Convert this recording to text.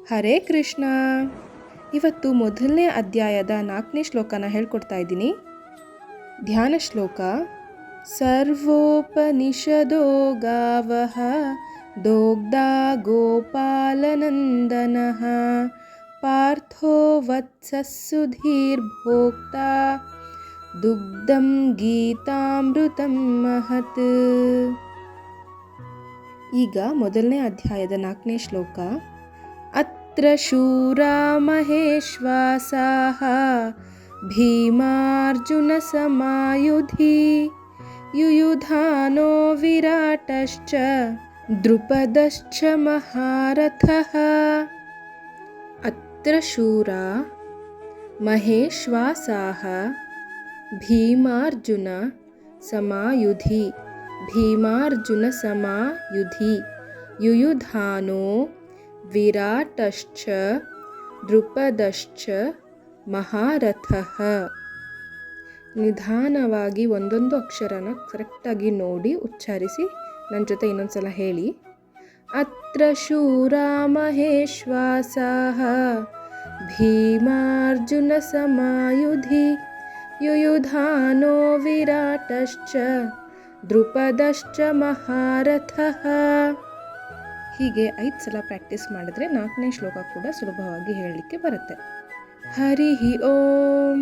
ಹರೇ ಕೃಷ್ಣ. ಇವತ್ತು ಮೊದಲನೇ ಅಧ್ಯಾಯದ 4ನೇ ಶ್ಲೋಕನ ಹೇಳ್ಕೊಡ್ತಾ ಇದ್ದೀನಿ. ಧ್ಯಾನ ಶ್ಲೋಕ. ಸರ್ವೋಪನಿಷದೋ ಗಾವಃ ದೋಗ್ಧಾ ಗೋಪಾಲನಂದನಃ ಪಾರ್ಥೋ ವತ್ಸಸ್ಸುಧೀರ್ಭೋಕ್ತಾ ದುಗ್ಧಂ ಗೀತಾಮೃತಂ ಮಹತ್. ಈಗ ಮೊದಲನೇ ಅಧ್ಯಾಯದ 4ನೇ ಶ್ಲೋಕ. ಅತ್ರ ಶೂರಾ ಮಹೇಶ್ವಾಸಾಃ ಭೀಮಾರ್ಜುನ ಸಮಾಯುಧಿ ಯುಯುಧಾನೋ ವಿರಾಟಶ್ಚ ದ್ರುಪದಶ್ಚ ಮಹಾರಥಃ. ಅತ್ರ ಶೂರಾ ಮಹೇಶ್ವಾಸಾಃ ಭೀಮಾರ್ಜುನ ಸಮಾಯುಧಿ ಭೀಮಾರ್ಜುನ ಸಮಾಯುಧಿ ಯುಯುಧಾನೋ ವಿರಾಟಶ್ಚ ದ್ರುಪದಶ್ಚ ಮಹಾರಥಃ. ನಿಧಾನವಾಗಿ ಒಂದೊಂದು ಅಕ್ಷರನ ಕರೆಕ್ಟಾಗಿ ನೋಡಿ ಉಚ್ಚಾರಿಸಿ ನನ್ನ ಜೊತೆ ಇನ್ನೊಂದ್ಸಲ ಹೇಳಿ. ಅತ್ರ ಶೂರಾ ಮಹೇಶ್ವಾಸಾಃ ಭೀಮಾರ್ಜುನ ಸಮಾಯುಧಿ ಯುಯುಧಾನೋ ವಿರಾಟಶ್ಚ ದ್ರುಪದಶ್ಚ ಮಹಾರಥಃ. ಹೀಗೆ 5 ಸಲ ಪ್ರಾಕ್ಟೀಸ್ ಮಾಡಿದ್ರೆ 4ನೇ ಶ್ಲೋಕ ಕೂಡ ಸುಲಭವಾಗಿ ಹೇಳಲಿಕ್ಕೆ ಬರುತ್ತೆ. ಹರಿ ಓಂ.